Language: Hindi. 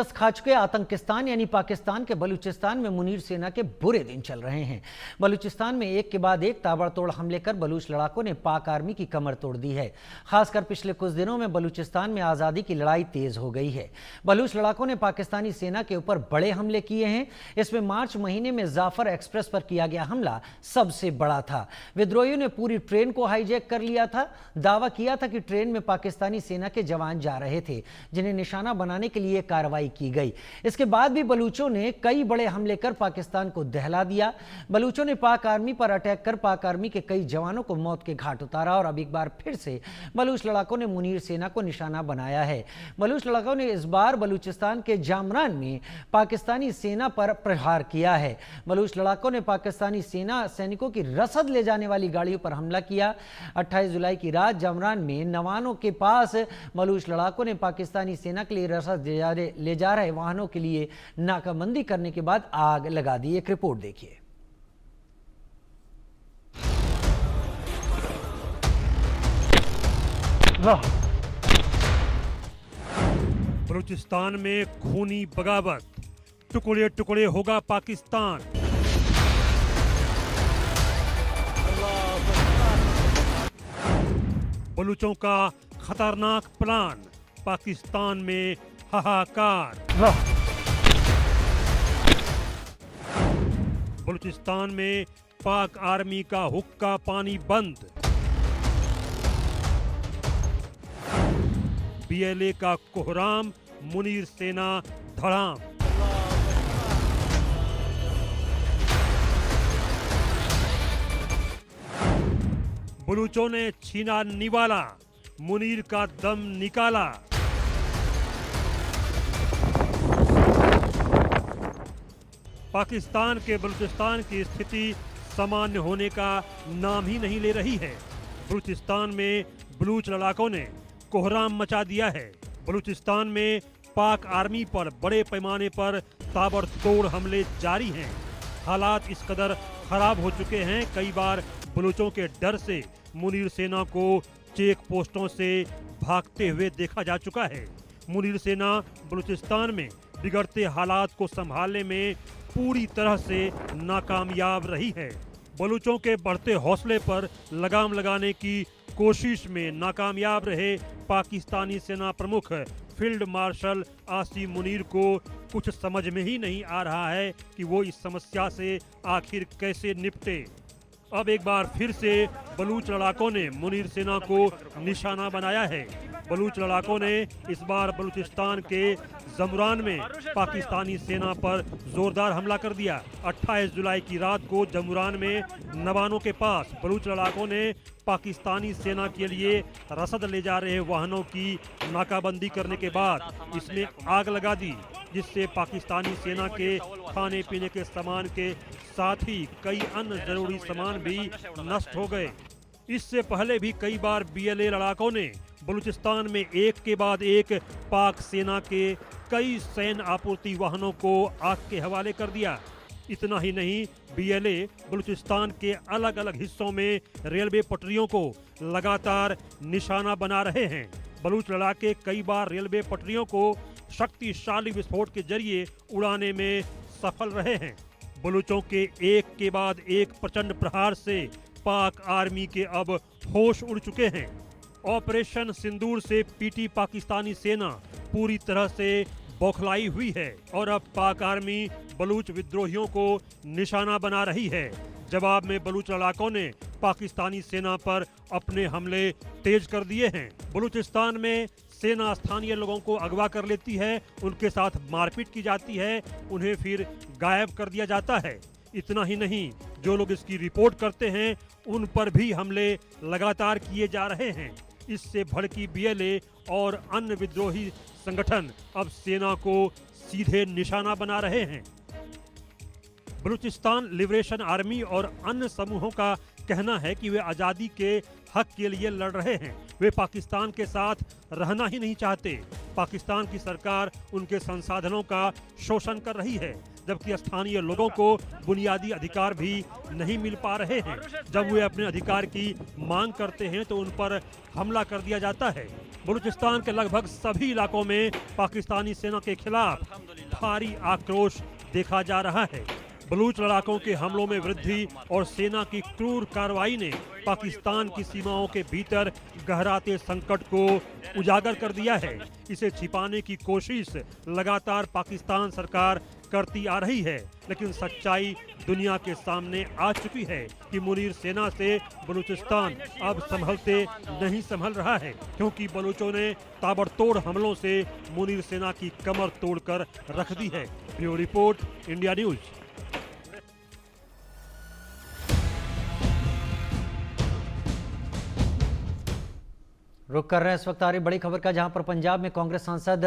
खा चुके आतंकिस्तान यानी पाकिस्तान के बलूचिस्तान में मुनीर सेना के बुरे दिन चल रहे हैं। बलूचिस्तान में एक के बाद एक ताबड़तोड़ हमले कर बलूच लड़ाकों ने पाक आर्मी की कमर तोड़ दी है। खासकर पिछले कुछ दिनों में बलूचिस्तान में आज़ादी की लड़ाई तेज हो गई है। बलूच लड़ाकों ने पाकिस्तानी सेना के ऊपर बड़े हमले किए हैं। इसमें मार्च महीने में जाफर एक्सप्रेस पर किया गया हमला सबसे बड़ा था। विद्रोहियों ने पूरी ट्रेन को हाईजैक कर लिया था। दावा किया था कि ट्रेन में पाकिस्तानी सेना के जवान जा रहे थे, जिन्हें निशाना बनाने के लिए कार्रवाई की गई। इसके बाद भी बलूचों ने कई बड़े हमले कर पाकिस्तान को दहला दिया। बलूचों ने पाक आर्मी पर अटैक कर पाक आर्मी के कई जवानों को मौत के घाट उतारा और अब एक बार फिर से बलूच लड़ाकों ने मुनीर सेना को निशाना बनाया है। बलूच लड़ाकों ने इस बार बलूचिस्तान के जामरान में पाकिस्तानी सेना पर प्रहार किया है। बलूच लड़ाकों ने पाकिस्तानी सेना सैनिकों की रसद ले जाने वाली गाड़ियों पर हमला किया। 28 जुलाई की रात जामरान में नवानों के पास बलूच लड़ाकों ने पाकिस्तानी सेना के लिए रसद ले जा रहे वाहनों के लिए नाकाबंदी करने के बाद आग लगा दी। एक रिपोर्ट देखिए। बलूचिस्तान में खूनी बगावत, टुकड़े टुकड़े होगा पाकिस्तान। बलूचों का खतरनाक प्लान, पाकिस्तान में हाहाकार। बलूचिस्तान में पाक आर्मी का हुक्का पानी बंद। बीएलए का कोहराम, मुनीर सेना धड़ाम। बलूचों ने छीना निवाला, मुनीर का दम निकाला। पाकिस्तान के बलूचिस्तान की स्थिति सामान्य होने का नाम ही नहीं ले रही है। बलूचिस्तान में बलूच लड़ाकों ने कोहराम मचा दिया है। बलूचिस्तान में पाक आर्मी पर बड़े पैमाने पर ताबड़तोड़ हमले जारी हैं। हालात इस कदर खराब हो चुके हैं, कई बार बलूचों के डर से मुनीर सेना को चेक पोस्टों से भागते हुए देखा जा चुका है। मुनीर सेना बलूचिस्तान में बिगड़ते हालात को संभालने में पूरी तरह से नाकामयाब रही है। बलूचों के बढ़ते हौसले पर लगाम लगाने की कोशिश में नाकामयाब रहे पाकिस्तानी सेना प्रमुख फील्ड मार्शल आसिम मुनीर को कुछ समझ में ही नहीं आ रहा है कि वो इस समस्या से आखिर कैसे निपटे। अब एक बार फिर से बलूच लड़ाकों ने मुनीर सेना को निशाना बनाया है। बलूच लड़ाकों ने इस बार बलूचिस्तान के जमरान में पाकिस्तानी सेना पर जोरदार हमला कर दिया। 28 जुलाई की रात को जमरान में नवानों के पास बलूच लड़ाकों ने पाकिस्तानी सेना के लिए रसद ले जा रहे वाहनों की नाकाबंदी करने के बाद इसमें आग लगा दी, जिससे पाकिस्तानी सेना के खाने पीने के सामान के साथ ही कई अन्य जरूरी सामान भी नष्ट हो गए। इससे पहले भी कई बार बीएलए लड़ाकों ने बलूचिस्तान में एक के बाद एक पाक सेना के कई सैन्य आपूर्ति वाहनों को आग के हवाले कर दिया। इतना ही नहीं, बीएलए बलूचिस्तान के अलग अलग हिस्सों में रेलवे पटरियों को लगातार निशाना बना रहे हैं। बलूच लड़ाके कई बार रेलवे पटरियों को शक्तिशाली विस्फोट के जरिए उड़ाने में सफल रहे हैं। बलूचों के एक के बाद एक प्रचंड प्रहार से पाक आर्मी के अब होश उड़ चुके हैं। ऑपरेशन सिंदूर से पीटी पाकिस्तानी सेना पूरी तरह से बौखलाई हुई है और अब पाक आर्मी बलूच विद्रोहियों को निशाना बना रही है। जवाब में बलूच लड़ाकों ने पाकिस्तानी सेना पर अपने हमले तेज कर दिए हैं। बलूचिस्तान में सेना स्थानीय लोगों को अगवा कर लेती है, उनके साथ मारपीट की जाती है, उन्हें फिर गायब कर दिया जाता है। इतना ही नहीं, जो लोग इसकी रिपोर्ट करते हैं उन पर भी हमले लगातार किए जा रहे हैं। इससे भड़की बीएलए और अन्य विद्रोही संगठन अब सेना को सीधे निशाना बना रहे हैं। बलूचिस्तान लिबरेशन आर्मी और अन्य समूहों का कहना है कि वे आज़ादी के हक के लिए लड़ रहे हैं। वे पाकिस्तान के साथ रहना ही नहीं चाहते। पाकिस्तान की सरकार उनके संसाधनों का शोषण कर रही है, जबकि स्थानीय लोगों को बुनियादी अधिकार भी नहीं मिल पा रहे हैं। जब वे अपने अधिकार की मांग करते हैं तो उन पर हमला कर दिया जाता है। बलूचिस्तान के लगभग सभी इलाकों में पाकिस्तानी सेना के खिलाफ भारी आक्रोश देखा जा रहा है। बलूच लड़ाकों के हमलों में वृद्धि और सेना की क्रूर कार्रवाई ने पाकिस्तान की सीमाओं के भीतर गहराते संकट को उजागर कर दिया है। इसे छिपाने की कोशिश लगातार पाकिस्तान सरकार करती आ रही है, लेकिन सच्चाई दुनिया के सामने आ चुकी है कि मुनीर सेना से बलूचिस्तान अब संभलते नहीं संभल रहा है, क्योंकि बलूचों ने ताबड़तोड़ हमलों से मुनीर सेना की कमर तोड़कर रख दी है। Bureau report, India news. रुक कर रहे हैं इस वक्त आ रही बड़ी खबर का, जहां पर पंजाब में कांग्रेस सांसद